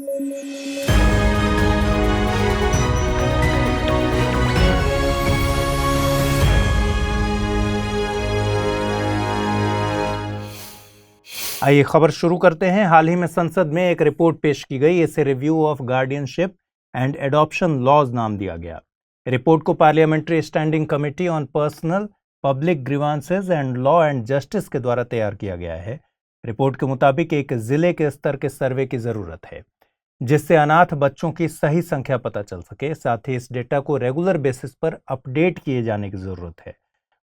आइए खबर शुरू करते हैं। हाल ही में संसद में एक रिपोर्ट पेश की गई। इसे review of guardianship and adoption laws नाम दिया गया। रिपोर्ट को parliamentary standing committee on personal public grievances and law and justice के द्वारा तैयार किया गया है। रिपोर्ट के मुताबिक एक जिले के स्तर के सर्वे की जरूरत है जिससे अनाथ बच्चों की सही संख्या पता चल सके। साथ ही इस डेटा को रेगुलर बेसिस पर अपडेट किए जाने की जरूरत है।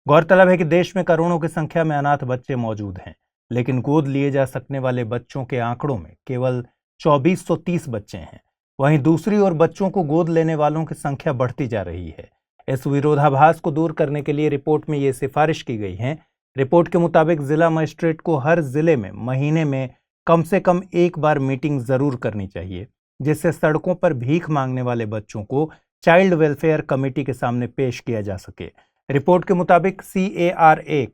गौरतलब है कि देश में करोड़ों की संख्या में अनाथ बच्चे मौजूद हैं, लेकिन गोद लिए जा सकने वाले बच्चों के आंकड़ों में केवल 2430 बच्चे हैं। वहीं दूसरी ओर बच्चों को गोद लेने वालों की संख्या बढ़ती जा रही है। इस विरोधाभास को दूर करने के लिए रिपोर्ट में ये सिफारिश की गई है। रिपोर्ट के मुताबिक जिला मजिस्ट्रेट को हर जिले में महीने में कम से कम एक बार मीटिंग जरूर करनी चाहिए, जिससे सड़कों पर भीख मांगने वाले बच्चों को चाइल्ड वेलफेयर कमेटी के सामने पेश किया जा सके। रिपोर्ट के मुताबिक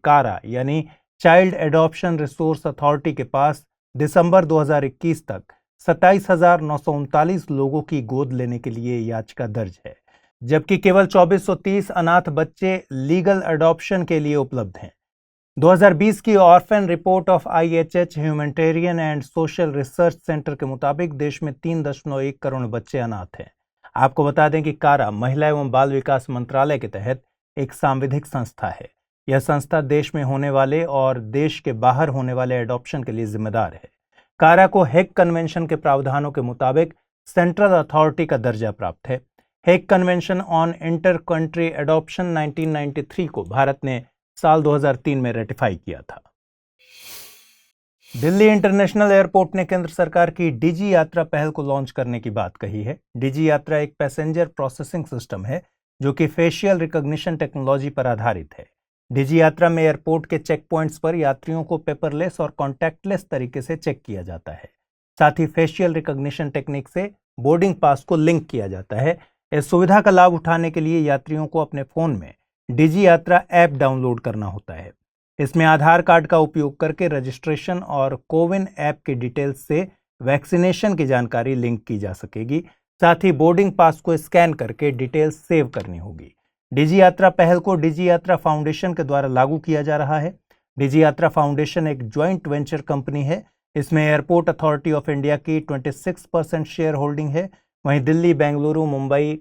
कारा यानी चाइल्ड एडॉप्शन रिसोर्स अथॉरिटी के पास दिसंबर 2021 तक 27,939 लोगों की गोद लेने के लिए याचिका दर्ज है, जबकि केवल 2430 अनाथ बच्चे लीगल एडॉप्शन के लिए उपलब्ध हैं। 2020 की orphan report of IHH humanitarian and social research centre के मुताबिक देश में 3.1 करोड़ बच्चे अनाथ हैं। आपको बता दें कि कारा महिला एवं बाल विकास मंत्रालय के तहत एक सांविधिक संस्था है। यह संस्था देश में होने वाले और देश के बाहर होने वाले एडॉप्शन के लिए जिम्मेदार है। कारा को हेग कन्वेंशन के प्रावधानों के मुताबिक सेंट्रल अथॉरिटी का दर्जा प्राप्त है। Hague convention on inter country adoption 1993 को भारत ने साल 2003 में रेटिफाई किया था। दिल्ली इंटरनेशनल एयरपोर्ट ने केंद्र सरकार की डिजी यात्रा पहल को लॉन्च करने की बात कही है। डिजी यात्रा एक पैसेंजर प्रोसेसिंग सिस्टम है जो कि फेशियल रिकॉग्निशन टेक्नोलॉजी पर आधारित है। डिजी यात्रा में एयरपोर्ट के चेक पॉइंट्स पर यात्रियों को पेपरलेस और कॉन्टैक्टलेस तरीके से चेक किया जाता है। साथ ही फेशियल रिकॉग्निशन टेक्निक से बोर्डिंग पास को लिंक किया जाता है। इस सुविधा का लाभ उठाने के लिए यात्रियों को अपने फोन में डिजी यात्रा ऐप डाउनलोड करना होता है। इसमें आधार कार्ड का उपयोग करके रजिस्ट्रेशन और कोविन ऐप की डिटेल्स से वैक्सीनेशन की जानकारी लिंक की जा सकेगी। साथ ही बोर्डिंग पास को स्कैन करके डिटेल्स सेव करनी होगी। डिजी यात्रा पहल को डिजी यात्रा फाउंडेशन के द्वारा लागू किया जा रहा है। डिजी यात्रा फाउंडेशन एक ज्वाइंट वेंचर कंपनी है। इसमें एयरपोर्ट अथॉरिटी ऑफ इंडिया की 26% शेयर होल्डिंग है। वहीं दिल्ली, बेंगलुरु, मुंबई,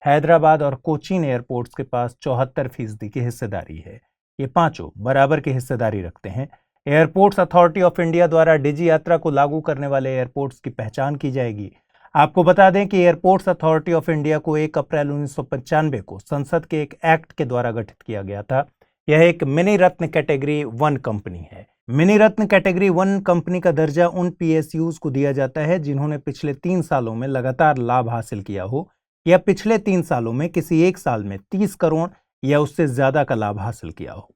हैदराबाद और कोचीन एयरपोर्ट्स के पास 74% की हिस्सेदारी है। ये पांचों बराबर की हिस्सेदारी रखते हैं। एयरपोर्ट्स अथॉरिटी ऑफ इंडिया द्वारा डिजी यात्रा को लागू करने वाले एयरपोर्ट्स की पहचान की जाएगी। आपको बता दें कि एयरपोर्ट्स अथॉरिटी ऑफ इंडिया को 1 अप्रैल 1995 को संसद के एक एक्ट के द्वारा गठित किया गया था। यह एक मिनी रत्न कैटेगरी 1 कंपनी है। मिनी रत्न कैटेगरी 1 कंपनी का दर्जा उन PSUs को दिया जाता है जिन्होंने पिछले 3 सालों में लगातार लाभ हासिल किया हो या पिछले 3 सालों में किसी एक साल में 30 करोड़ या उससे ज्यादा का लाभ हासिल किया हो।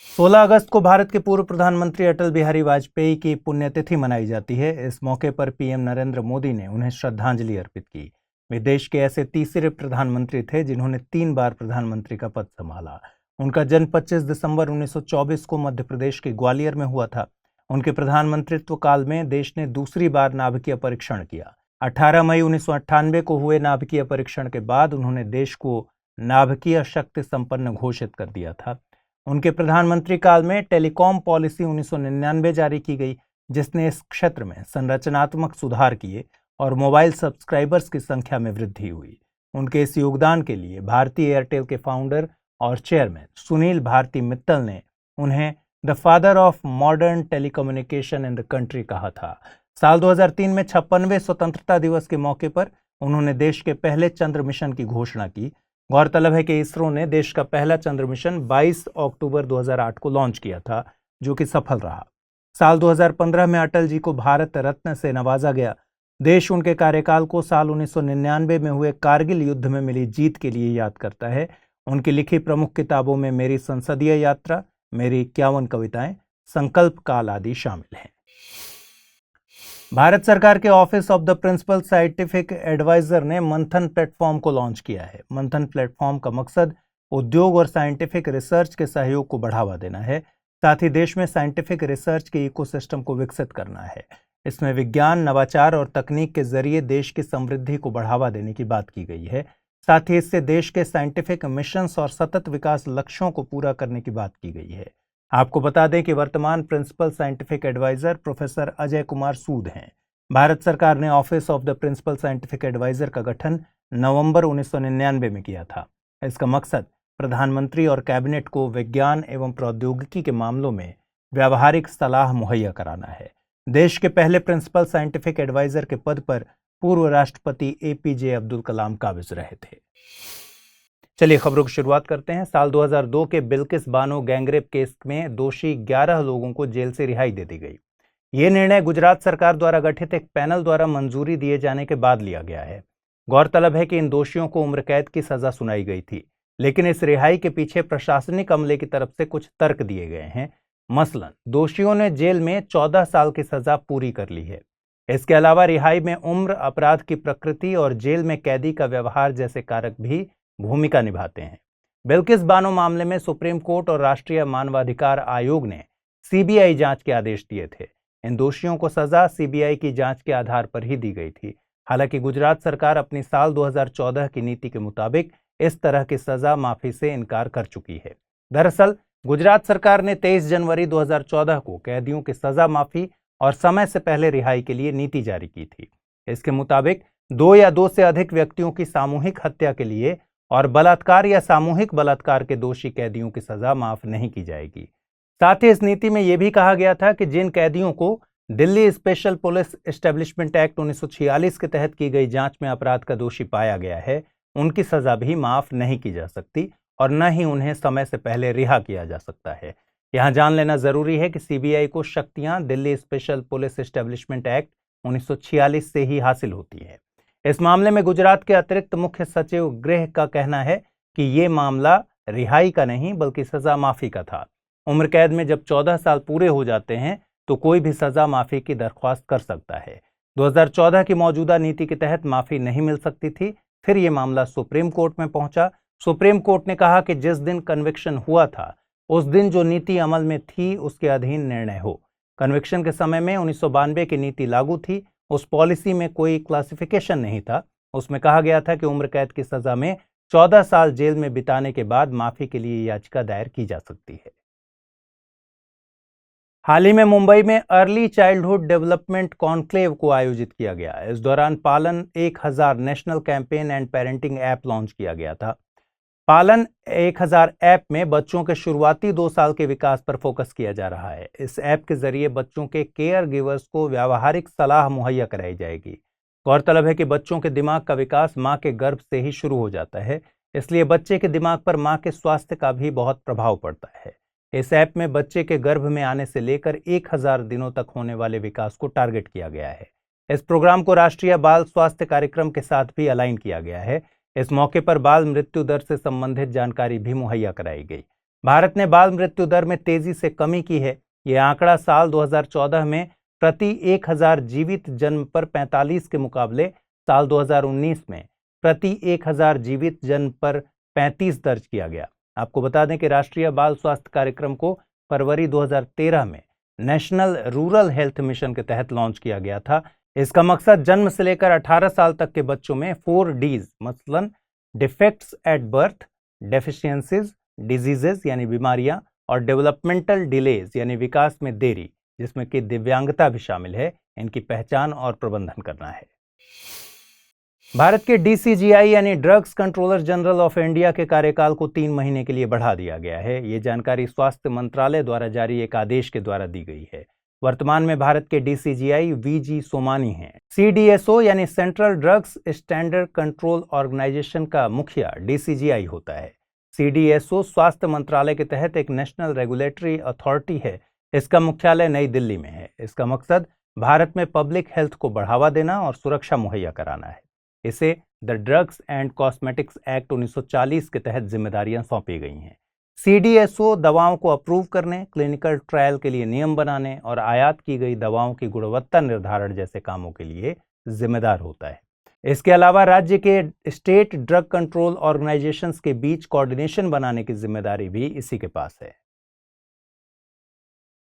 16 अगस्त को भारत के पूर्व प्रधानमंत्री अटल बिहारी वाजपेयी की पुण्यतिथि मनाई जाती है। इस मौके पर PM नरेंद्र मोदी ने उन्हें श्रद्धांजलि अर्पित की। वे देश के ऐसे तीसरे प्रधानमंत्री थे जिन्होंने 3 बार प्रधानमंत्री का पद संभाला। उनका जन्म 25 दिसंबर 1924 को मध्य प्रदेश के ग्वालियर में हुआ था। उनके प्रधानमंत्रित्व काल में देश ने दूसरी बार नाभिकीय परीक्षण किया। 18 मई 1998 को हुए नाभिकीय परीक्षण के बाद उन्होंने देश को नाभिकीय शक्ति संपन्न घोषित कर दिया था। उनके प्रधानमंत्री काल में टेलीकॉम पॉलिसी 1999 जारी की गई, जिसने इस क्षेत्र में संरचनात्मक सुधार किए और मोबाइल सब्सक्राइबर्स की संख्या में वृद्धि हुई। उनके इस योगदान के लिए भारतीय एयरटेल के फाउंडर और चेयरमैन सुनील भारती मित्तल ने उन्हें the father of modern telecommunication in the country कहा था। साल 2003 में 56वें स्वतंत्रता दिवस के मौके पर उन्होंने देश के पहले चंद्र मिशन की घोषणा की। गौरतलब है कि इसरो ने देश का पहला चंद्र मिशन 22 अक्टूबर 2008 को लॉन्च किया था, जो कि सफल रहा। साल 2015 में अटल जी को भारत रत्न से नवाजा गया। देश उनके कार्यकाल को साल 1999 में हुए कारगिल युद्ध में मिली जीत के लिए याद करता है। उनकी लिखी प्रमुख किताबों में मेरी संसदीय यात्रा, मेरी 51 कविताएं, संकल्प काल आदि शामिल हैं। भारत सरकार के office of the principal scientific adviser ने मंथन प्लेटफॉर्म को लॉन्च किया है। मंथन प्लेटफॉर्म का मकसद उद्योग और साइंटिफिक रिसर्च के सहयोग को बढ़ावा देना है, साथ ही देश में साइंटिफिक रिसर्च के इकोसिस्टम को विकसित करना है। इसमें विज्ञान, नवाचार और तकनीक के जरिए देश की समृद्धि को बढ़ावा देने की बात की गई है। साथ ही इससे देश के साइंटिफिक मिशंस और सतत विकास लक्ष्यों को पूरा करने की बात की गई है। आपको बता दें कि वर्तमान principal scientific adviser professor Ajay Kumar Sood हैं। भारत सरकार ने office of the principal scientific adviser का गठन नवंबर 1999 में किया था। इसका मकसद प्रधानमंत्री और कैबिनेट को विज्ञान एवं प्रौद्योगिकी के मामलों में व्यावहारिक सलाह मुहैया कराना है। देश के पहले प्रिंसिपल साइंटिफिक एडवाइजर के पद पर पूर्व राष्ट्रपति एपीजे अब्दुल कलाम काबिज रहे थे। चलिए खबरों की शुरुआत करते हैं। साल 2002 के बिल्किस बानो गैंगरेप केस में दोषी 11 लोगों को जेल से रिहाई दे दी गई। ये निर्णय गुजरात सरकार द्वारा गठित एक पैनल द्वारा मंजूरी दिए जाने के बाद लिया गया है। गौरतलब है कि इन दोषियों को उम्र कैद की सजा सुनाई गई थी, लेकिन इस रिहाई के पीछे प्रशासनिक अमले की तरफ से कुछ तर्क दिए गए हैं। मसलन दोषियों ने जेल में 14 साल की सजा पूरी कर ली है। इसके अलावा रिहाई में उम्र, अपराध की प्रकृति और जेल में कैदी का व्यवहार जैसे कारक भी भूमिका निभाते हैं। बिल्किस बानो मामले में सुप्रीम कोर्ट और राष्ट्रीय मानवाधिकार आयोग ने सीबीआई जांच के आदेश दिए थे। इन दोषियों को सजा सीबीआई की जांच के आधार पर ही दी गई थी। हालांकि गुजरात सरकार अपनी साल 2014 की नीति के मुताबिक इस तरह की सजा माफी से इनकार कर चुकी है। दरअसल गुजरात सरकार ने 23 जनवरी 2014 को कैदियों की सजा माफी और समय से पहले रिहाई के लिए नीति जारी की थी। इसके मुताबिक 2 या 2 से अधिक व्यक्तियों की सामूहिक हत्या के लिए और बलात्कार या सामूहिक बलात्कार के दोषी कैदियों की सजा माफ नहीं की जाएगी। साथ ही इस नीति में यह भी कहा गया था कि जिन कैदियों को Delhi special police establishment act 1946 के तहत की गई जांच में अपराध का दोषी पाया गया है, उनकी सजा भी माफ नहीं की जा सकती और न ही उन्हें समय से पहले रिहा किया जा सकता है। यहां जान लेना जरूरी है कि सीबीआई को शक्तियां Delhi special police establishment act 1946 से ही हासिल होती है। इस मामले में गुजरात के अतिरिक्त मुख्य सचिव गृह का कहना है कि ये मामला रिहाई का नहीं बल्कि सजा माफी का था। उम्र कैद में जब 14 साल पूरे हो जाते हैं तो कोई भी सजा माफी की दरख्वास्त कर सकता है। 2014 की मौजूदा नीति के तहत माफी नहीं मिल सकती थी। फिर यह मामला सुप्रीम कोर्ट में पहुंचा। सुप्रीम कोर्ट ने कहा कि जिस दिन कन्विक्शन हुआ था उस दिन जो नीति अमल में थी उसके अधीन निर्णय हो। कन्विक्शन के समय में 1992 की नीति लागू थी। उस पॉलिसी में कोई क्लासिफिकेशन नहीं था। उसमें कहा गया था कि उम्र कैद की सजा में 14 साल जेल में बिताने के बाद माफी के लिए याचिका दायर की जा सकती है। हाल ही में मुंबई में अर्ली चाइल्डहुड डेवलपमेंट कॉन्क्लेव को आयोजित किया गया। इस दौरान पालन 1000 national campaign and parenting app launch किया गया था। पालन 1000 ऐप में बच्चों के शुरुआती 2 साल के विकास पर फोकस किया जा रहा है। इस ऐप के जरिए बच्चों के केयर गिवर्स को व्यावहारिक सलाह मुहैया कराई जाएगी। गौरतलब है कि बच्चों के दिमाग का विकास मां के गर्भ से ही शुरू हो जाता है, इसलिए बच्चे के दिमाग पर मां के स्वास्थ्य का भी बहुत प्रभाव पड़ता है। इस ऐप में बच्चे के गर्भ में आने से लेकर 1000 दिनों तक होने वाले विकास को टारगेट किया गया है। इस प्रोग्राम को राष्ट्रीय बाल स्वास्थ्य कार्यक्रम के साथ भी अलाइन किया गया है। इस मौके पर बाल मृत्यु दर से संबंधित जानकारी भी मुहैया कराई गई। भारत ने बाल मृत्यु दर में तेजी से कमी की है। यह आंकड़ा साल 2014 में प्रति 1000 जीवित जन्म पर 45 के मुकाबले साल 2019 में प्रति 1000 जीवित जन्म पर 35 दर्ज किया गया। आपको बता दें कि राष्ट्रीय बाल स्वास्थ्य कार्यक्रम को फरवरी 2013 में नेशनल रूरल हेल्थ मिशन के तहत लॉन्च किया गया था। इसका मकसद जन्म से लेकर 18 साल तक के बच्चों में 4 डीज मसलन defects at birth, deficiencies, diseases यानी बीमारियां और डेवलपमेंटल डिलेज यानी विकास में देरी, जिसमें कि दिव्यांगता भी शामिल है, इनकी पहचान और प्रबंधन करना है। भारत के डीसीजीआई यानी drugs controller general of India के कार्यकाल को 3 महीने के लिए बढ़ा दिया गया है। ये जानकारी स्वास्थ्य मंत्रालय द्वारा जारी एक आदेश के द्वारा दी गई है। वर्तमान में भारत के डीसीजीआई वीजी सोमानी हैं। सीडीएसओ यानी central drugs standard control organisation का मुखिया डीसीजीआई होता है। सीडीएसओ स्वास्थ्य मंत्रालय के तहत एक नेशनल रेगुलेटरी अथॉरिटी है। इसका मुख्यालय नई दिल्ली में है। इसका मकसद भारत में पब्लिक हेल्थ को बढ़ावा देना और सुरक्षा मुहैया कराना है। इसे the drugs and cosmetics act 1940 के तहत जिम्मेदारियां सौंपी गई हैं। सीडीएसओ दवाओं को अप्रूव करने, क्लिनिकल ट्रायल के लिए नियम बनाने और आयात की गई दवाओं की गुणवत्ता निर्धारण जैसे कामों के लिए जिम्मेदार होता है। इसके अलावा राज्य के स्टेट ड्रग कंट्रोल ऑर्गेनाइजेशंस के बीच कोऑर्डिनेशन बनाने की जिम्मेदारी भी इसी के पास है।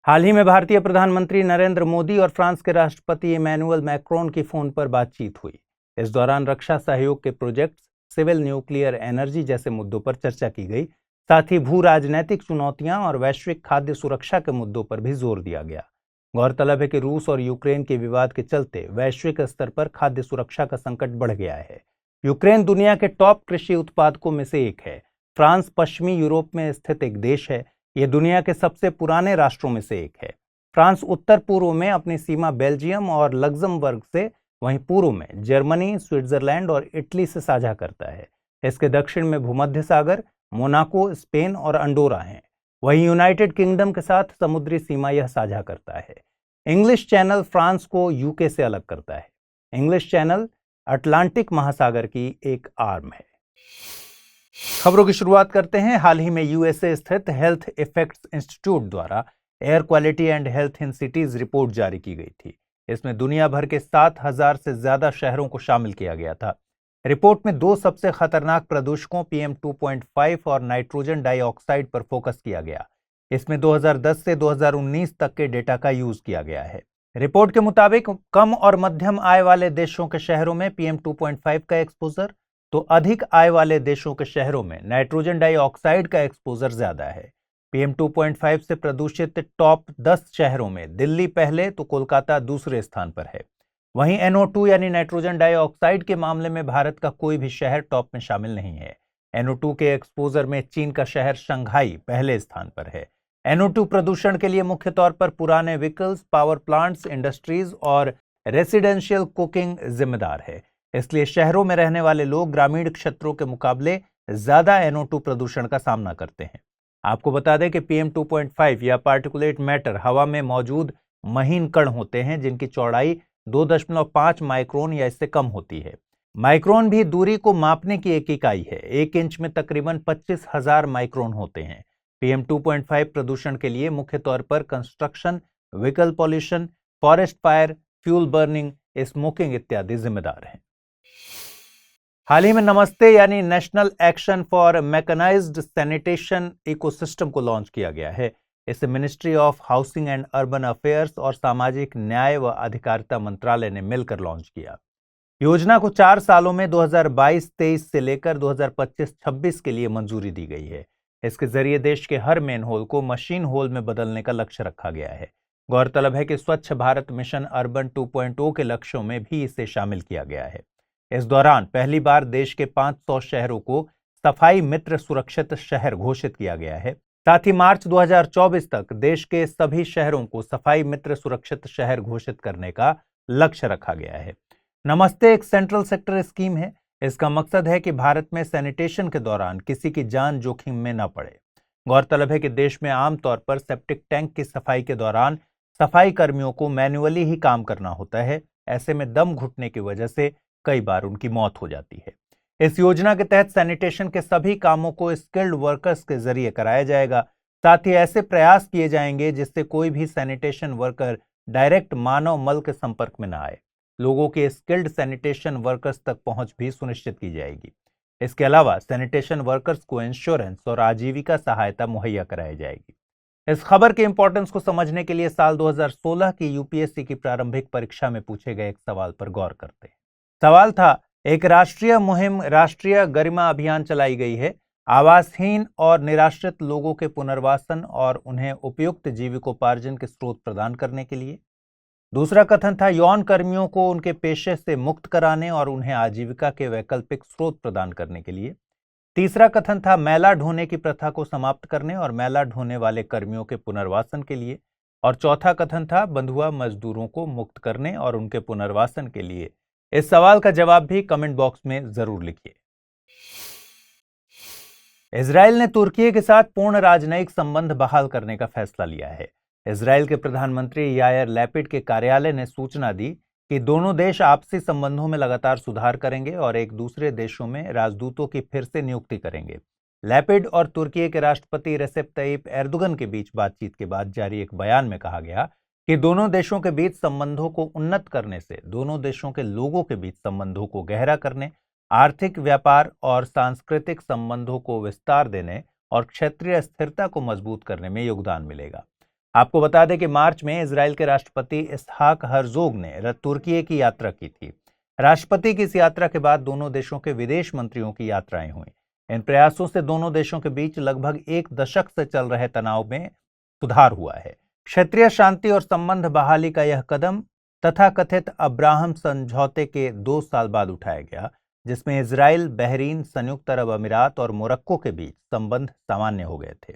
हाल ही में भारतीय प्रधानमंत्री नरेंद्र मोदी और फ्रांस के राष्ट्रपति इमैनुअल मैक्रोन की फोन पर बातचीत हुई। इस दौरान रक्षा सहयोग के प्रोजेक्ट्स, सिविल न्यूक्लियर एनर्जी जैसे मुद्दों पर चर्चा की गई। साथ ही भू राजनैतिक चुनौतियां और वैश्विक खाद्य सुरक्षा के मुद्दों पर भी जोर दिया गया। गौरतलब है कि रूस और यूक्रेन के विवाद के चलते वैश्विक स्तर पर खाद्य सुरक्षा का संकट बढ़ गया है। यूक्रेन दुनिया के टॉप कृषि उत्पादकों में से एक है। फ्रांस पश्चिमी यूरोप में स्थित एक देश है। ये दुनिया के सबसे पुराने राष्ट्रों में से एक है। फ्रांस उत्तर पूर्व में अपनी सीमा बेल्जियम और लग्जमबर्ग से, वहीं पूर्व में जर्मनी, स्विट्जरलैंड और इटली से साझा करता है। इसके दक्षिण में भूमध्य सागर, मोनाको, स्पेन और अंडोरा हैं। वहीं यूनाइटेड किंगडम के साथ समुद्री सीमा यह साझा करता है। इंग्लिश चैनल फ्रांस को यूके से अलग करता है। इंग्लिश चैनल अटलांटिक महासागर की एक आर्म है। खबरों की शुरुआत करते हैं। हाल ही में यूएसए स्थित हेल्थ इफेक्ट्स इंस्टीट्यूट द्वारा air quality and health in cities report जारी की गई थी। इसमें दुनिया भर के 7,000 से ज्यादा शहरों को शामिल किया गया था। रिपोर्ट में दो सबसे खतरनाक प्रदूषकों PM 2.5 और नाइट्रोजन डाइऑक्साइड पर फोकस किया गया। इसमें 2010 से 2019 तक के डेटा का यूज किया गया है। रिपोर्ट के मुताबिक कम और मध्यम आय वाले देशों के शहरों में PM 2.5 का एक्सपोजर, तो अधिक आय वाले देशों के शहरों में नाइट्रोजन डाइऑक्साइड का एक्सपोजर ज्यादा है। PM 2.5 से प्रदूषित टॉप 10 शहरों में दिल्ली पहले तो कोलकाता दूसरे स्थान पर है। वहीं NO2 यानी नाइट्रोजन डाइऑक्साइड के मामले में भारत का कोई भी शहर टॉप में शामिल नहीं है। NO2 के एक्सपोजर में चीन का शहर शंघाई पहले स्थान पर है। NO2 प्रदूषण के लिए मुख्य तौर पर पुराने व्हीकल्स, पावर प्लांट्स, इंडस्ट्रीज और रेसिडेंशियल कुकिंग जिम्मेदार है। इसलिए शहरों में रहने वाले लोग ग्रामीण क्षेत्रों के मुकाबले ज्यादा NO2 प्रदूषण का सामना करते हैं। आपको बता दें कि PM 2.5 या पार्टिकुलेट मैटर हवा में मौजूद महीन कण होते हैं जिनकी चौड़ाई 2.5 माइक्रोन या इससे कम होती है। माइक्रोन भी दूरी को मापने की एक इकाई है। 1 इंच में तकरीबन 25,000 माइक्रोन होते हैं। PM 2.5 प्रदूषण के लिए मुख्य तौर पर construction, vehicle pollution, forest fire, fuel burning, smoking इत्यादि जिम्मेदार हैं। हाल ही में नमस्ते यानी national action for mechanised sanitation ecosystem को लॉन्च किया गया है। इसे ministry of housing and urban affairs और सामाजिक न्याय व अधिकारिता मंत्रालय ने मिलकर लॉन्च किया। योजना को 4 सालों में 2022-23 से लेकर 2025-26 के लिए मंजूरी दी गई है। इसके जरिए देश के हर मेन होल को मशीन होल में बदलने का लक्ष्य रखा गया है। गौरतलब है कि स्वच्छ भारत मिशन अर्बन 2.0 के लक्ष्यों में भी इसे शामिल किया गया है। इस दौरान पहली बार देश के 500 शहरों को सफाई मित्र सुरक्षित शहर घोषित किया गया है। साथ ही मार्च 2024 तक देश के सभी शहरों को सफाई मित्र सुरक्षित शहर घोषित करने का लक्ष्य रखा गया है। नमस्ते एक सेंट्रल सेक्टर स्कीम है। इसका मकसद है कि भारत में सैनिटेशन के दौरान किसी की जान जोखिम में न पड़े। गौरतलब है कि देश में आमतौर पर सेप्टिक टैंक की सफाई के दौरान सफाई कर्मियों को मैन्युअली ही काम करना होता है। ऐसे में दम घुटने की वजह से कई बार उनकी मौत हो जाती है। इस योजना के तहत सैनिटेशन के सभी कामों को स्किल्ड वर्कर्स के जरिए कराया जाएगा। साथ ही ऐसे प्रयास किए जाएंगे जिससे कोई भी सैनिटेशन वर्कर डायरेक्ट मानव मल के संपर्क में न आए। लोगों के स्किल्ड सैनिटेशन वर्कर्स तक पहुंच भी सुनिश्चित की जाएगी। इसके अलावा सैनिटेशन वर्कर्स को इंश्योरेंस और आजीविका सहायता मुहैया कराई जाएगी। इस खबर के इंपॉर्टेंस को समझने के लिए साल 2016 की यूपीएससी की प्रारंभिक परीक्षा में पूछे गए एक सवाल पर गौर करते हैं। सवाल था, एक राष्ट्रीय मुहिम राष्ट्रीय गरिमा अभियान चलाई गई है आवासहीन और निराश्रित लोगों के पुनर्वासन और उन्हें उपयुक्त जीविकोपार्जन के स्रोत प्रदान करने के लिए। दूसरा कथन था, यौन कर्मियों को उनके पेशे से मुक्त कराने और उन्हें आजीविका के वैकल्पिक स्रोत प्रदान करने के लिए। तीसरा कथन था, मैला ढोने की प्रथा को समाप्त करने और मैला ढोने वाले कर्मियों के पुनर्वासन के लिए। और चौथा कथन था, बंधुआ मजदूरों को मुक्त करने और उनके पुनर्वासन के लिए। इस सवाल का जवाब भी कमेंट बॉक्स में जरूर लिखिए। इजराइल ने तुर्की के साथ पूर्ण राजनयिक संबंध बहाल करने का फैसला लिया है। इजराइल के प्रधानमंत्री यायर लैपिड के कार्यालय ने सूचना दी कि दोनों देश आपसी संबंधों में लगातार सुधार करेंगे और एक दूसरे देशों में राजदूतों की फिर से नियुक्ति करेंगे। लैपिड और तुर्की के राष्ट्रपति रेसेप तय्यिप एर्दोगन के बीच बातचीत के बाद जारी एक बयान में कहा गया कि दोनों देशों के बीच संबंधों को उन्नत करने से दोनों देशों के लोगों के बीच संबंधों को गहरा करने, आर्थिक, व्यापार और सांस्कृतिक संबंधों को विस्तार देने और क्षेत्रीय स्थिरता को मजबूत करने में योगदान मिलेगा। आपको बता दें कि मार्च में इजराइल के राष्ट्रपति इसहाक हर्जोग ने तुर्की की यात्रा की थी। राष्ट्रपति की इस यात्रा के बाद दोनों देशों के विदेश मंत्रियों की यात्राएं हुई। इन प्रयासों से दोनों देशों के बीच लगभग एक दशक से चल रहे तनाव में सुधार हुआ है। क्षेत्रीय शांति और संबंध बहाली का यह कदम तथाकथित अब्राहम समझौते के 2 साल बाद उठाया गया, जिसमें इजराइल, बहरीन, संयुक्त अरब अमीरात और मोरक्को के बीच संबंध सामान्य हो गए थे।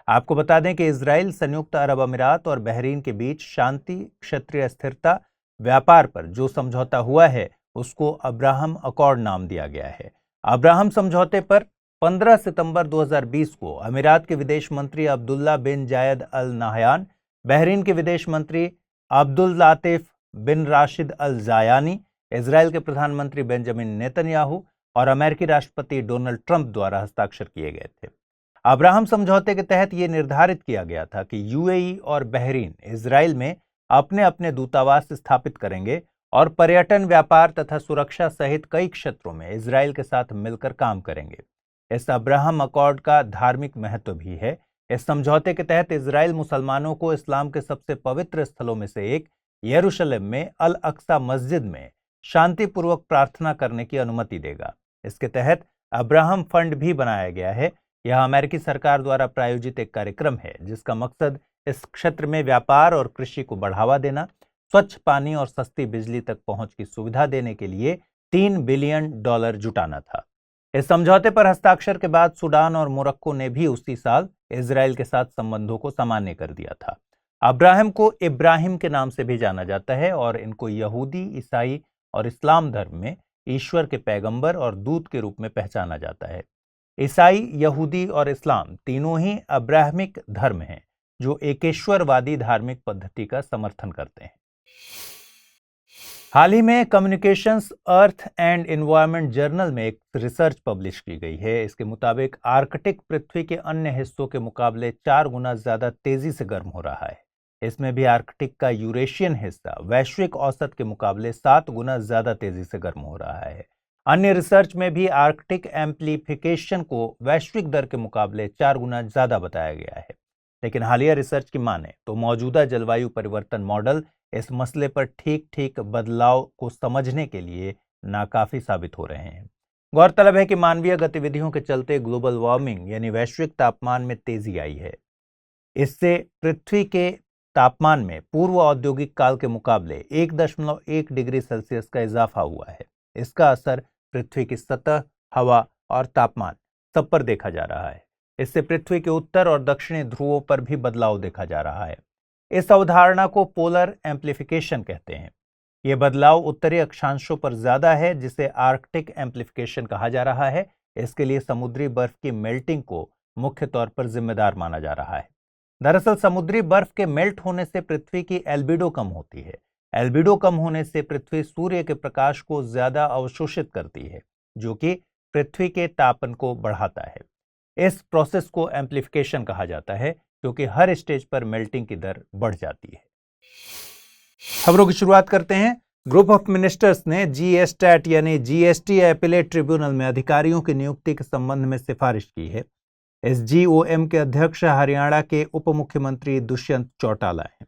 आपको बता दें कि इजराइल, संयुक्त अरब अमीरात और बहरीन के बीच शांति, क्षेत्रीय स्थिरता, व्यापार पर जो समझौता हुआ है उसको अब्राहम अकॉर्ड नाम दिया गया है। अब्राहम समझौते पर 15 सितंबर 2020 को अमीरात के विदेश मंत्री अब्दुल्ला बिन जायद अल नाहयान, बहरीन के विदेश मंत्री अब्दुल लातिफ बिन राशिद अल जायानी, इजराइल के प्रधानमंत्री बेंजामिन नेतन्याहू और अमेरिकी राष्ट्रपति डोनाल्ड ट्रंप द्वारा हस्ताक्षर किए गए थे। अब्राहम समझौते के तहत यह निर्धारित किया गया था कि यूएई और बहरीन इजराइल में अपने अपने दूतावास स्थापित करेंगे और पर्यटन, व्यापार तथा सुरक्षा सहित कई क्षेत्रों में इजराइल के साथ मिलकर काम करेंगे। इस अब्राहम अकॉर्ड का धार्मिक महत्व भी है। इस समझौते के तहत इजराइल मुसलमानों को इस्लाम के सबसे पवित्र स्थलों में से एक यरूशलेम में अल अक्सा मस्जिद में शांतिपूर्वक प्रार्थना करने की अनुमति देगा। इसके तहत अब्राहम फंड भी बनाया गया है। यह अमेरिकी सरकार द्वारा प्रायोजित एक कार्यक्रम है जिसका मकसद इस क्षेत्र में व्यापार और कृषि को बढ़ावा देना, स्वच्छ पानी और सस्ती बिजली तक पहुंच की सुविधा देने के लिए $3 बिलियन जुटाना था। इस समझौते पर हस्ताक्षर के बाद सूडान और मोरक्को ने भी उसी साल इजराइल के साथ संबंधों को सामान्य कर दिया था। अब्राहम को इब्राहिम के नाम से भी जाना जाता है और इनको यहूदी, ईसाई और इस्लाम धर्म में ईश्वर के पैगंबर और दूत के रूप में पहचाना जाता है। ईसाई, यहूदी और इस्लाम तीनों ही अब्राहमिक धर्म हैं जो एकेश्वरवादी धार्मिक पद्धति का समर्थन करते हैं। हाल ही में communications earth and environment journal में एक रिसर्च पब्लिश की गई है। इसके मुताबिक आर्कटिक पृथ्वी के अन्य हिस्सों के मुकाबले 4 गुना ज्यादा तेजी से गर्म हो रहा है। इसमें भी आर्कटिक का यूरेशियन हिस्सा वैश्विक औसत के मुकाबले 7 गुना ज्यादा तेजी से गर्म हो रहा है। अन्य रिसर्च में भी आर्कटिक एम्प्लीफिकेशन को वैश्विक दर के मुकाबले 4 गुना ज्यादा बताया गया है। लेकिन हालिया रिसर्च की माने तो मौजूदा जलवायु परिवर्तन मॉडल इस मसले पर ठीक बदलाव को समझने के लिए नाकाफी साबित हो रहे हैं। गौरतलब है कि मानवीय गतिविधियों के चलते ग्लोबल वार्मिंग यानी वैश्विक तापमान में तेजी आई है। इससे पृथ्वी के तापमान में पूर्व औद्योगिक काल के मुकाबले 1.1 डिग्री सेल्सियस का इजाफा हुआ है। इसका असर पृथ्वी की सतह, हवा और तापमान सब पर देखा जा रहा है। इससे पृथ्वी के उत्तर और दक्षिणी ध्रुवों पर भी बदलाव देखा जा रहा है। इस अवधारणा को पोलर एम्प्लीफिकेशन कहते हैं। यह बदलाव उत्तरी अक्षांशों पर ज्यादा है, जिसे आर्कटिक एम्प्लीफिकेशन कहा जा रहा है। इसके लिए समुद्री बर्फ की मेल्टिंग को मुख्य तौर पर जिम्मेदार माना जा रहा है। दरअसल समुद्री बर्फ के मेल्ट होने से पृथ्वी की एल्बिडो कम होती है। एल्बिडो कम होने से पृथ्वी सूर्य के प्रकाश को ज्यादा अवशोषित करती है, जो कि पृथ्वी के तापन को बढ़ाता है। इस प्रोसेस को एम्प्लीफिकेशन कहा जाता है, क्योंकि हर स्टेज पर मेल्टिंग की दर बढ़ जाती है। खबरों की शुरुआत करते हैं। ग्रुप ऑफ मिनिस्टर्स ने जीएसटैट यानी जीएसटी एपेलेट ट्रिब्यूनल में अधिकारियों की नियुक्ति के संबंध में सिफारिश की है। इस जीओएम के अध्यक्ष हरियाणा के उप मुख्यमंत्री दुष्यंत चौटाला हैं।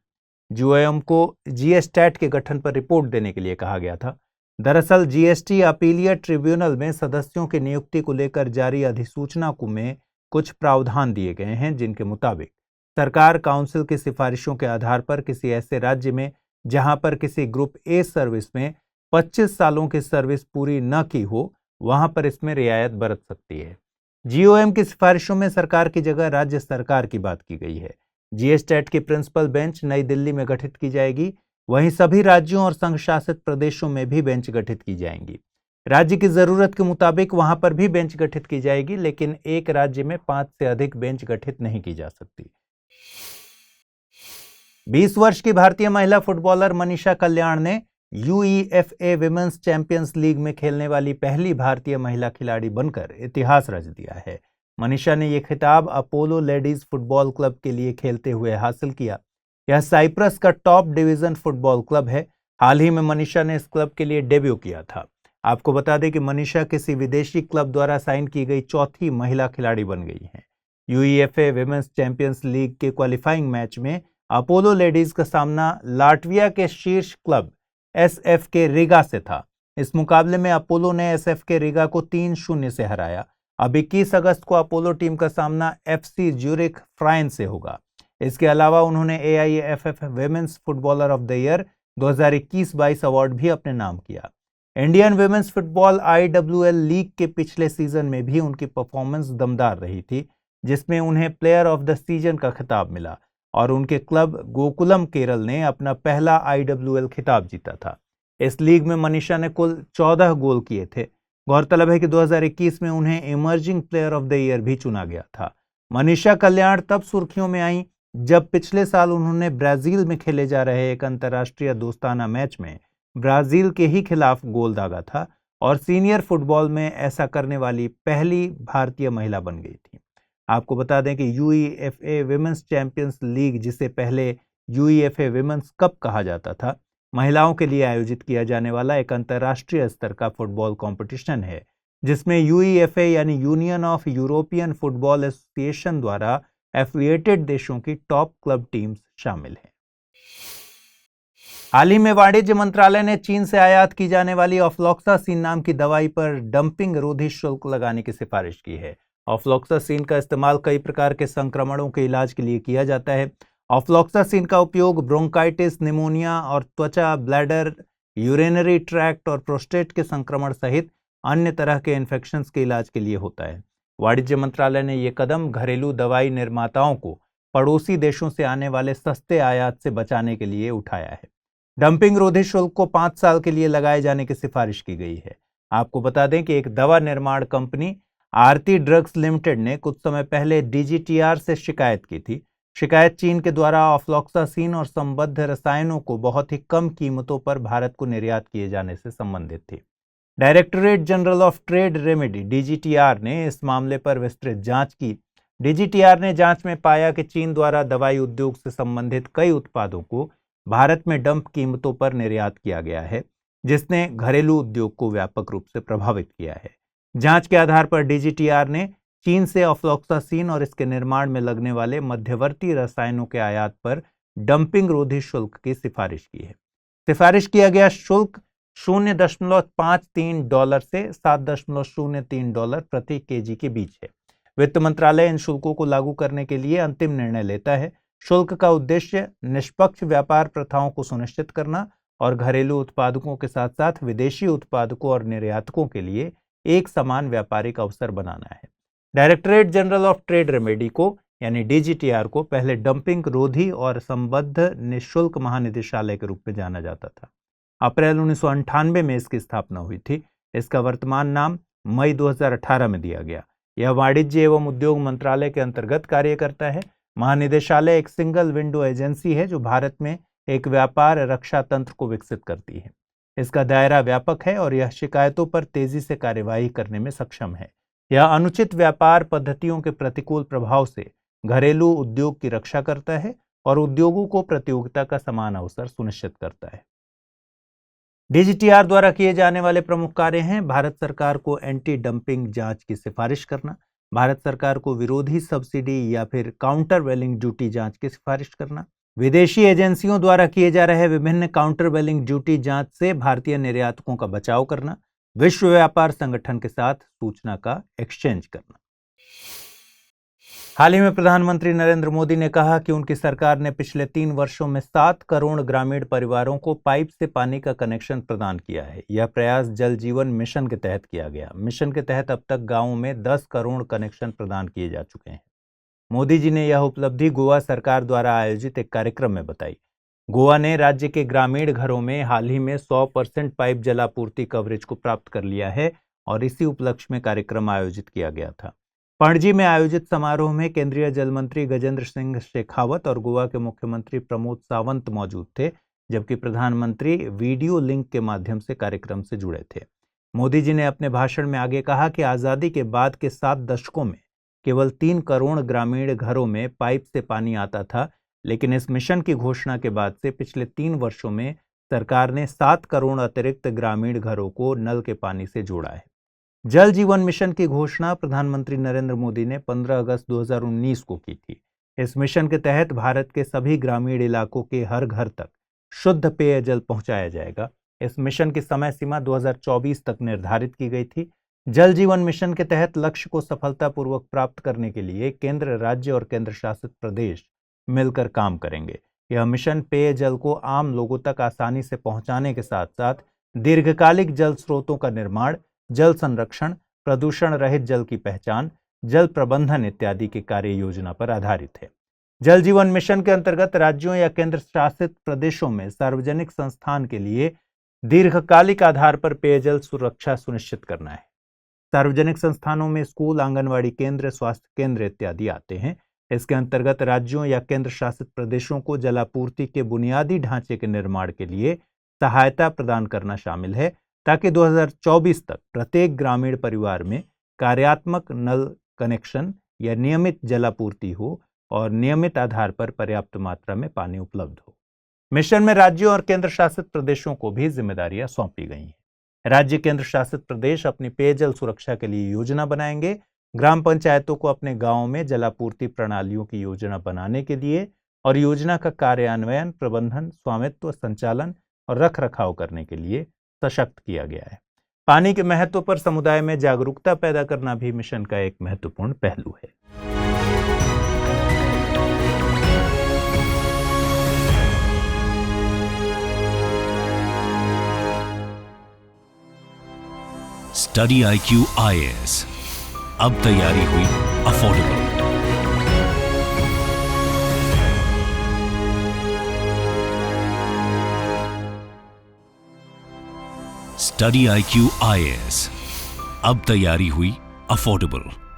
जीओएम को जीएसटैट के गठन पर रिपोर्ट देने के लिए कहा गया था। दरअसल जीएसटी अपीलिएट ट्रिब्यूनल में सदस्यों की नियुक्ति को लेकर जारी अधिसूचना में कुछ प्रावधान दिए गए हैं, जिनके मुताबिक सरकार काउंसिल की सिफारिशों के आधार पर किसी ऐसे राज्य में जहां पर किसी ग्रुप ए सर्विस में 25 सालों की सर्विस पूरी न की हो, वहां पर इसमें रियायत बरत सकती है। जीओएम की सिफारिशों में सरकार की जगह राज्य सरकार की बात की गई है। जीएसटैट की प्रिंसिपल बेंच नई दिल्ली में गठित की जाएगी। वहीं सभी राज्यों और संघ शासित प्रदेशों में भी बेंच गठित की जाएंगी। राज्य की जरूरत के मुताबिक वहां पर भी बेंच गठित की जाएगी, लेकिन एक राज्य में 5 से अधिक बेंच गठित नहीं की जा सकती। 20 वर्ष की भारतीय महिला फुटबॉलर मनीषा कल्याण ने यूईएफए विमेंस चैंपियंस लीग में खेलने वाली पहली भारतीय महिला खिलाड़ी बनकर इतिहास रच दिया है। मनीषा ने यह खिताब अपोलो लेडीज फुटबॉल क्लब के लिए खेलते हुए हासिल किया। यह साइप्रस का टॉप डिवीजन फुटबॉल क्लब है। हाल ही में मनीषा ने इस क्लब के लिए डेब्यू किया था। आपको बता दें कि मनीषा किसी विदेशी क्लब द्वारा साइन की गई चौथी महिला खिलाड़ी बन गई हैं। यूईएफए विमेंस चैंपियंस लीग के क्वालिफाइंग मैच में अपोलो लेडीज का सामना लाटविया के शीर्ष क्लब एसएफके रिगा से था। इस मुकाबले में अपोलो ने एसएफके रिगा को 3-0 से हराया। अब 21 अगस्त को अपोलो टीम का सामना एफसी ज्यूरिख फ्राइन से होगा। इसके अलावा उन्होंने AIFF women's footballer of the year 2021-22 award भी अपने नाम किया। Indian women's football IWL league के पिछले सीजन में भी उनकी परफॉर्मेंस दमदार रही थी, जिसमें उन्हें प्लेयर ऑफ द सीजन का खिताब मिला और उनके क्लब गोकुलम केरल ने अपना पहला आईडब्ल्यूएल खिताब जीता था। इस लीग में मनीषा ने कुल 14 गोल किए थे। गौरतलब है कि 2021 में उन्हें emerging player of the year भी चुना गया था। मनीषा कल्याण तब सुर्खियों में आई जब पिछले साल उन्होंने ब्राजील में खेले जा रहे एक अंतर्राष्ट्रीय दोस्ताना मैच में ब्राजील के ही खिलाफ गोल दागा था और सीनियर फुटबॉल में ऐसा करने वाली पहली भारतीय महिला बन गई थी। आपको बता दें कि यूईएफए विमेंस चैंपियंस लीग, जिसे पहले यूईएफए विमेंस कप कहा जाता था, महिलाओं के लिए आयोजित किया जाने वाला एक अंतर्राष्ट्रीय स्तर का फुटबॉल कंपटीशन है, जिसमें यूईएफए यानी union of European football association द्वारा एफिलिएटेड देशों की टॉप क्लब टीम्स शामिल हैं। हाल ही में वाणिज्य मंत्रालय ने चीन से आयात की जाने वाली ऑफ्लॉक्सासिन नाम की दवाई पर डंपिंग रोधी शुल्क लगाने की सिफारिश की है। ऑफ्लॉक्सासिन का इस्तेमाल कई प्रकार के संक्रमणों के इलाज के लिए किया जाता है। ऑफ्लॉक्सासिन का उपयोग ब्रोंकाइटिस, निमोनिया और त्वचा, ब्लैडर, यूरिनरी ट्रैक्ट और प्रोस्टेट के संक्रमण सहित अन्य तरह के इन्फेक्शंस के इलाज के लिए होता है। वाणिज्य मंत्रालय ने यह कदम घरेलू दवाई निर्माताओं को पड़ोसी देशों से आने वाले सस्ते आयात से बचाने के लिए उठाया है। डंपिंग रोधी शुल्क को 5 साल के लिए लगाए जाने की सिफारिश की गई है। आपको बता दें कि एक दवा निर्माण कंपनी आरती ड्रग्स लिमिटेड ने कुछ समय पहले डीजीटीआर से शिकायत की थी। शिकायत चीन के द्वारा ऑफ्लॉक्सासिन और संबद्ध रसायनों को बहुत ही कम कीमतों पर भारत को निर्यात किए जाने से संबंधित थी। Directorate general of trade remedy DGTR ने इस मामले पर विस्तृत जांच की। डीजीटीआर ने जांच में पाया कि चीन द्वारा दवाई उद्योग से संबंधित कई उत्पादों को भारत में डंप कीमतों पर निर्यात किया गया है, जिसने घरेलू उद्योग को व्यापक रूप से प्रभावित किया है। जांच के आधार पर डीजीटीआर ने चीन से ऑफ्लॉक्सासिन और इसके निर्माण में लगने वाले मध्यवर्ती रसायनों के आयात पर डंपिंग रोधी शुल्क की सिफारिश की है। सिफारिश किया गया शुल्क $0.53 से $7.03 प्रति केजी के बीच है। वित्त मंत्रालय इन शुल्कों को लागू करने के लिए अंतिम निर्णय लेता है। शुल्क का उद्देश्य निष्पक्ष व्यापार प्रथाओं को सुनिश्चित करना और घरेलू उत्पादकों के साथ साथ विदेशी उत्पादकों और निर्यातकों के लिए एक समान व्यापारिक अवसर बनाना है। Directorate general of trade remedy को यानी डीजीटीआर को पहले डंपिंग रोधी और संबद्ध निःशुल्क महानिदेशालय के रूप में जाना जाता था। अप्रैल 1998 में इसकी स्थापना हुई थी। इसका वर्तमान नाम मई 2018 में दिया गया। यह वाणिज्य एवं उद्योग मंत्रालय के अंतर्गत कार्य करता है। महानिदेशालय एक सिंगल विंडो एजेंसी है जो भारत में एक व्यापार रक्षा तंत्र को विकसित करती है। इसका दायरा व्यापक है और यह शिकायतों पर तेजी से कार्यवाही करने में सक्षम है। यह अनुचित व्यापार पद्धतियों के प्रतिकूल प्रभाव से घरेलू उद्योग की रक्षा करता है और उद्योगों को प्रतियोगिता का समान अवसर सुनिश्चित करता है। डीजीटीआर द्वारा किए जाने वाले प्रमुख कार्य हैं: भारत सरकार को एंटी डंपिंग जांच की सिफारिश करना, भारत सरकार को विरोधी सब्सिडी या फिर काउंटर वेलिंग ड्यूटी जांच की सिफारिश करना, विदेशी एजेंसियों द्वारा किए जा रहे विभिन्न काउंटर वेलिंग ड्यूटी जांच से भारतीय निर्यातकों का बचाव करना, विश्व व्यापार संगठन के साथ सूचना का एक्सचेंज करना। हाल ही में प्रधानमंत्री नरेंद्र मोदी ने कहा कि उनकी सरकार ने पिछले 3 वर्षों में 7 करोड़ ग्रामीण परिवारों को पाइप से पानी का कनेक्शन प्रदान किया है। यह प्रयास जल जीवन मिशन के तहत किया गया। मिशन के तहत अब तक गांवों में 10 करोड़ कनेक्शन प्रदान किए जा चुके हैं। मोदी जी ने यह उपलब्धि गोवा सरकार द्वारा आयोजित एक कार्यक्रम में बताई। गोवा ने राज्य के ग्रामीण घरों में हाल ही में 100% पाइप जलापूर्ति कवरेज को प्राप्त कर लिया है और इसी उपलक्ष्य में कार्यक्रम आयोजित किया गया था। पणजी में आयोजित समारोह में केंद्रीय जल मंत्री गजेंद्र सिंह शेखावत और गोवा के मुख्यमंत्री प्रमोद सावंत मौजूद थे, जबकि प्रधानमंत्री वीडियो लिंक के माध्यम से कार्यक्रम से जुड़े थे। मोदी जी ने अपने भाषण में आगे कहा कि आज़ादी के बाद के 7 दशकों में केवल 3 करोड़ ग्रामीण घरों में पाइप से पानी आता था, लेकिन इस मिशन की घोषणा के बाद से पिछले 3 वर्षों में सरकार ने 7 करोड़ अतिरिक्त ग्रामीण घरों को नल के पानी से जोड़ा है। जल जीवन मिशन की घोषणा प्रधानमंत्री नरेंद्र मोदी ने 15 अगस्त 2019 को की थी। इस मिशन के तहत भारत के सभी ग्रामीण इलाकों के हर घर तक शुद्ध पेयजल पहुंचाया जाएगा। इस मिशन की समय सीमा 2024 तक निर्धारित की गई थी। जल जीवन मिशन के तहत लक्ष्य को सफलतापूर्वक प्राप्त करने के लिए केंद्र, राज्य और केंद्र शासित प्रदेश मिलकर काम करेंगे। यह मिशन पेयजल को आम लोगों तक आसानी से पहुंचाने के साथ साथ दीर्घकालिक जल स्रोतों का निर्माण, जल संरक्षण, प्रदूषण रहित जल की पहचान, जल प्रबंधन इत्यादि के कार्य योजना पर आधारित है। जल जीवन मिशन के अंतर्गत राज्यों या केंद्र शासित प्रदेशों में सार्वजनिक संस्थान के लिए दीर्घकालिक आधार पर पेयजल सुरक्षा सुनिश्चित करना है। सार्वजनिक संस्थानों में स्कूल, आंगनवाड़ी केंद्र, स्वास्थ्य केंद्र इत्यादि आते हैं। इसके अंतर्गत राज्यों या केंद्र शासित प्रदेशों को जलापूर्ति के बुनियादी ढांचे के निर्माण के लिए सहायता प्रदान करना शामिल है, ताकि 2024 तक प्रत्येक ग्रामीण परिवार में कार्यात्मक नल कनेक्शन या नियमित जलापूर्ति हो और नियमित आधार पर पर्याप्त मात्रा में पानी उपलब्ध हो। मिशन में राज्यों और केंद्र शासित प्रदेशों को भी जिम्मेदारियां सौंपी गई हैं। राज्य, केंद्र शासित प्रदेश अपनी पेयजल सुरक्षा के लिए योजना बनाएंगे। ग्राम पंचायतों को अपने गांवों में जलापूर्ति प्रणालियों की योजना बनाने के लिए और योजना का कार्यान्वयन, प्रबंधन, स्वामित्व, संचालन और रखरखाव करने के लिए सशक्त किया गया है। पानी के महत्व पर समुदाय में जागरूकता पैदा करना भी मिशन का एक महत्वपूर्ण पहलू है। स्टडी IQ IAS, अब तैयारी हुई अफोर्डेबल। स्टडी IQ IAS, अब तैयारी हुई अफोर्डेबल।